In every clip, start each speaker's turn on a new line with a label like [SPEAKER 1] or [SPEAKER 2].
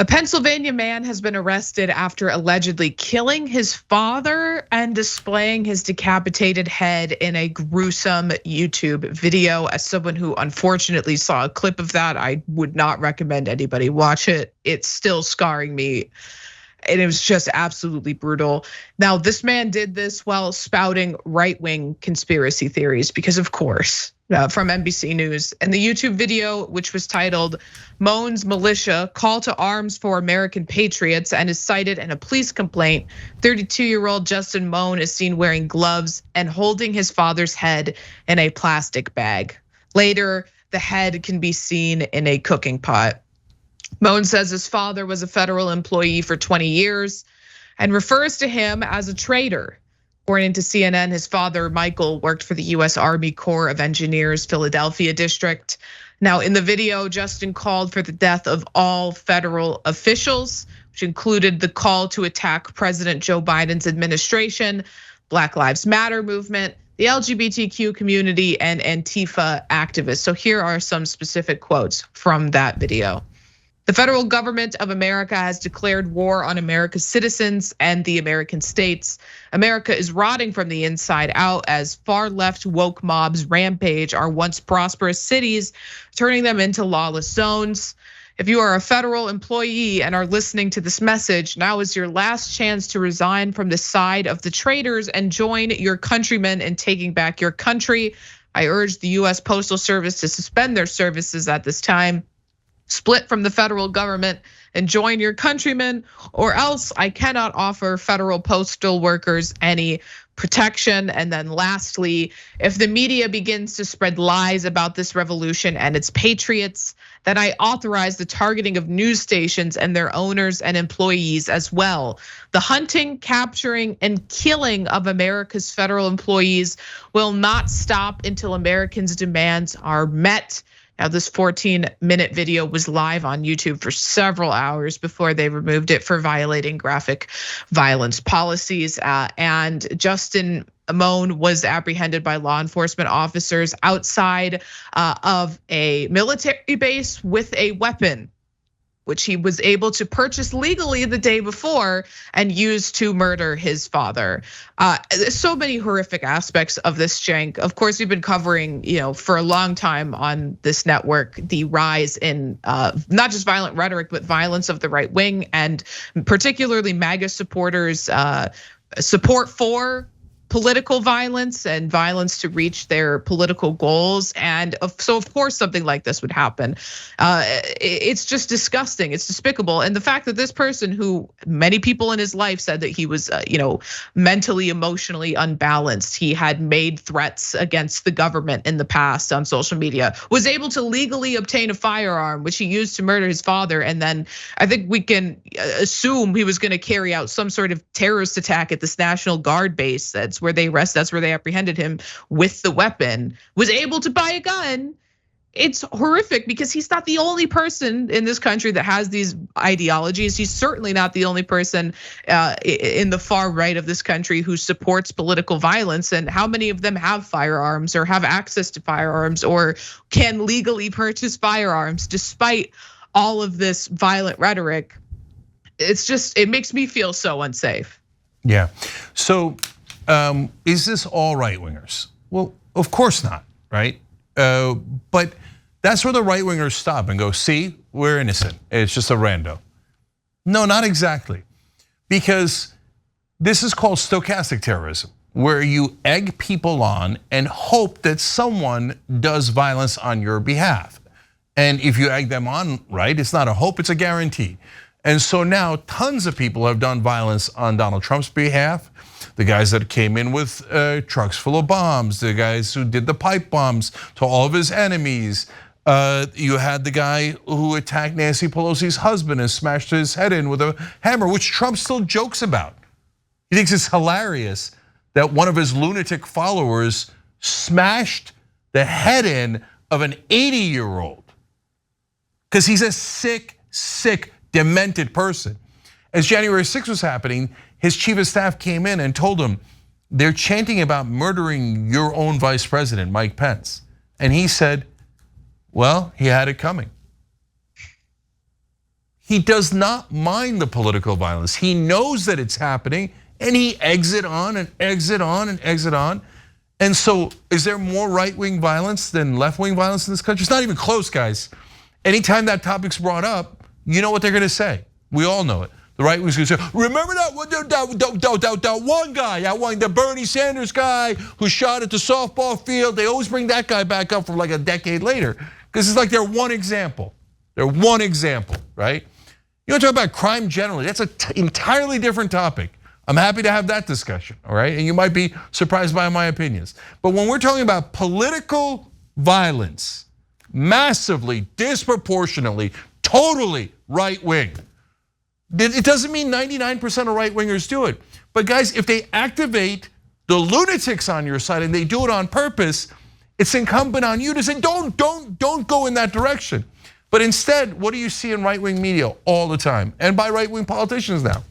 [SPEAKER 1] A Pennsylvania man has been arrested after allegedly killing his father and displaying his decapitated head in a gruesome YouTube video. As someone who unfortunately saw a clip of that, I would not recommend anybody watch it. It's still scarring me. And it was just absolutely brutal. Now, this man did this while spouting right-wing conspiracy theories, because of course, from NBC News. And the YouTube video, which was titled Mohn's Militia Call to Arms for American Patriots and is cited in a police complaint, 32-year-old Justin Mohn is seen wearing gloves and holding his father's head in a plastic bag. Later, the head can be seen in a cooking pot. Mohn says his father was a federal employee for 20 years and refers to him as a traitor. According to CNN, his father, Michael, worked for the US Army Corps of Engineers, Philadelphia district. Now, in the video, Justin called for the death of all federal officials, which included the call to attack President Joe Biden's administration, Black Lives Matter movement, the LGBTQ community, and Antifa activists. So here are some specific quotes from that video. The federal government of America has declared war on America's citizens and the American states. America is rotting from the inside out as far left woke mobs rampage our once prosperous cities, turning them into lawless zones. If you are a federal employee and are listening to this message, now is your last chance to resign from the side of the traitors and join your countrymen in taking back your country. I urge the US Postal Service to suspend their services at this time. Split from the federal government and join your countrymen, or else I cannot offer federal postal workers any protection. And then lastly, if the media begins to spread lies about this revolution and its patriots, then I authorize the targeting of news stations and their owners and employees as well. The hunting, capturing, and killing of America's federal employees will not stop until Americans' demands are met. Now, this 14-minute video was live on YouTube for several hours before they removed it for violating graphic violence policies. And Justin Mohn was apprehended by law enforcement officers outside of a military base with a weapon, which he was able to purchase legally the day before and use to murder his father. So many horrific aspects of this, Cenk. Of course, we've been covering, for a long time on this network, the rise in not just violent rhetoric, but violence of the right wing, and particularly MAGA supporters' support for political violence and violence to reach their political goals. And so of course something like this would happen. It's just disgusting, it's despicable. And the fact that this person, who many people in his life said that he was mentally, emotionally unbalanced, he had made threats against the government in the past on social media, was able to legally obtain a firearm, which he used to murder his father. And then I think we can assume he was gonna carry out some sort of terrorist attack at this National Guard base. That's where they apprehended him with the weapon, was able to buy a gun. It's horrific because he's not the only person in this country that has these ideologies. He's certainly not the only person in the far right of this country who supports political violence. And how many of them have firearms or have access to firearms or can legally purchase firearms despite all of this violent rhetoric? It makes me feel so unsafe.
[SPEAKER 2] Yeah, so is this all right wingers? Well, of course not, right? But that's where the right wingers stop and go, see, we're innocent. It's just a rando. No, not exactly. Because this is called stochastic terrorism, where you egg people on and hope that someone does violence on your behalf. And if you egg them on, right, it's not a hope, it's a guarantee. And so now tons of people have done violence on Donald Trump's behalf. The guys that came in with trucks full of bombs, the guys who did the pipe bombs to all of his enemies. You had the guy who attacked Nancy Pelosi's husband and smashed his head in with a hammer, which Trump still jokes about. He thinks it's hilarious that one of his lunatic followers smashed the head in of an 80-year-old. Because he's a sick, demented person. As January 6th was happening, his chief of staff came in and told him, they're chanting about murdering your own vice president, Mike Pence. And he said, well, he had it coming. he does not mind the political violence. He knows that it's happening, and he exit on and exit on and exit on. And so is there more right-wing violence than left-wing violence in this country? It's not even close, guys. Anytime that topic's brought up, you know what they're gonna say. We all know it. The right wing's gonna say, remember that one guy, the Bernie Sanders guy who shot at the softball field? They always bring that guy back up from like a decade later, because it's like they're one example. They're one example, right? You want to talk about crime generally, that's an entirely different topic. I'm happy to have that discussion, all right? And you might be surprised by my opinions. But when we're talking about political violence, massively, disproportionately, totally right wing, it doesn't mean 99% of right wingers do it. But guys, if they activate the lunatics on your side and they do it on purpose, it's incumbent on you to say, don't go in that direction. But instead, what do you see in right-wing media all the time? And by right-wing politicians now?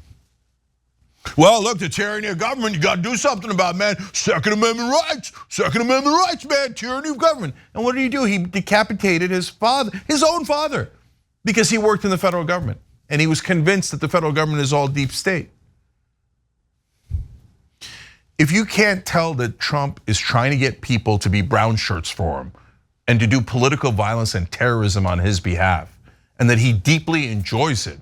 [SPEAKER 2] Well, look, the tyranny of government, you gotta do something about, man. Second Amendment rights, man, tyranny of government. And what did he do? He decapitated his father, his own father, because he worked in the federal government. And he was convinced that the federal government is all deep state. If you can't tell that Trump is trying to get people to be brown shirts for him and to do political violence and terrorism on his behalf, and that he deeply enjoys it,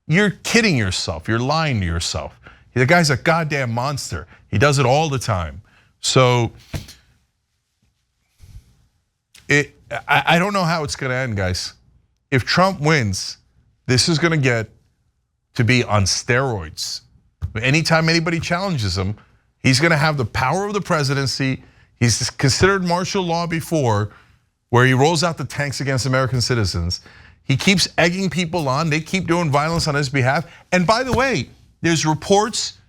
[SPEAKER 2] you're kidding yourself, you're lying to yourself. The guy's a goddamn monster. He does it all the time. So I don't know how it's gonna end, guys. If Trump wins, this is gonna get to be on steroids. Anytime anybody challenges him, he's gonna have the power of the presidency. He's considered martial law before, where he rolls out the tanks against American citizens. He keeps egging people on, they keep doing violence on his behalf. And by the way, there's reports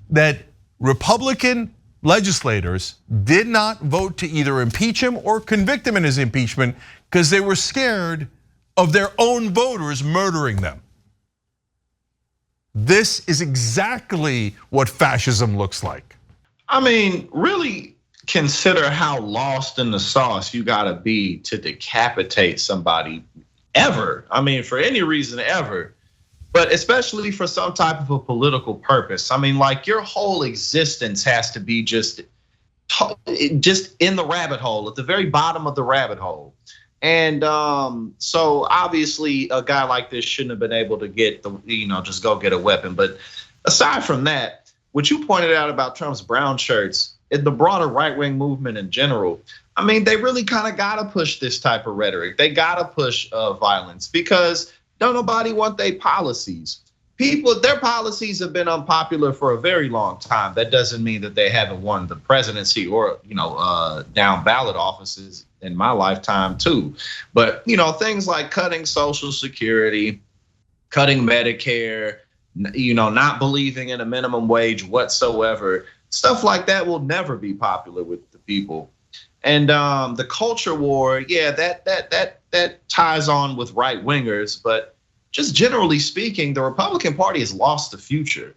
[SPEAKER 2] that Republican legislators did not vote to either impeach him or convict him in his impeachment because they were scared of their own voters murdering them. This is exactly what fascism looks like.
[SPEAKER 3] I mean, really consider how lost in the sauce you gotta be to decapitate somebody ever. I mean, for any reason ever, but especially for some type of a political purpose. I mean, like your whole existence has to be just in the rabbit hole, at the very bottom of the rabbit hole. And so obviously a guy like this shouldn't have been able to get the, just go get a weapon. But aside from that, what you pointed out about Trump's brown shirts, in the broader right-wing movement in general, I mean, they really kind of gotta push this type of rhetoric. They gotta push violence because don't nobody want their policies. Their policies have been unpopular for a very long time. That doesn't mean that they haven't won the presidency or down ballot offices in my lifetime too. But things like cutting Social Security, cutting Medicare, not believing in a minimum wage whatsoever, stuff like that will never be popular with the people. And the culture war, yeah, that ties on with right wingers, but just generally speaking, the Republican Party has lost the future.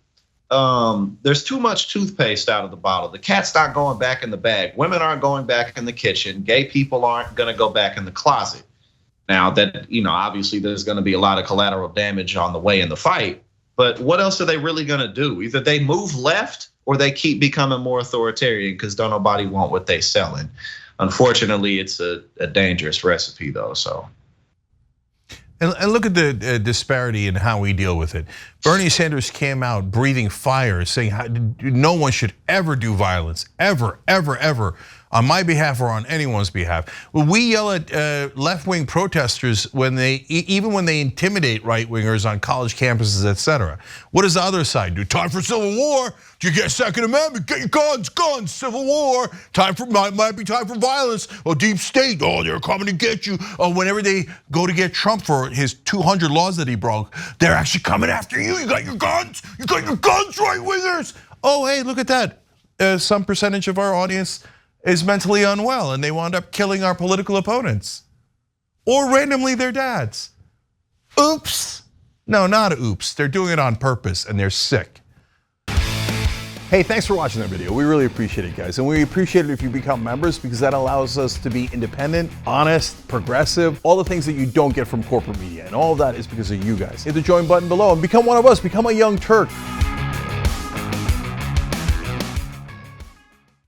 [SPEAKER 3] There's too much toothpaste out of the bottle. The cat's not going back in the bag. Women aren't going back in the kitchen. Gay people aren't gonna go back in the closet. Now that, obviously there's gonna be a lot of collateral damage on the way in the fight, but what else are they really gonna do? Either they move left or they keep becoming more authoritarian because don't nobody want what they selling. Unfortunately, it's a dangerous recipe though, so.
[SPEAKER 2] And look at the disparity in how we deal with it. Bernie Sanders came out breathing fire, saying no one should ever do violence, ever, ever, ever, on my behalf or on anyone's behalf. Well, we yell at left-wing protesters even when they intimidate right-wingers on college campuses, etc. What does the other side do? Time for civil war? Do you get Second Amendment? Get your guns, civil war. Might be time for violence. Oh, deep state, oh, they're coming to get you. Oh, whenever they go to get Trump for his 200 laws that he broke, they're actually coming after you. You got your guns, right-wingers. Oh, hey, look at that. Some percentage of our audience is mentally unwell and they wound up killing our political opponents. Or randomly their dads. Oops. No, not oops. They're doing it on purpose and they're sick.
[SPEAKER 4] Hey, thanks for watching that video. We really appreciate it, guys. And we appreciate it if you become members, because that allows us to be independent, honest, progressive, all the things that you don't get from corporate media. And all of that is because of you guys. Hit the join button below and become one of us. Become a Young Turk.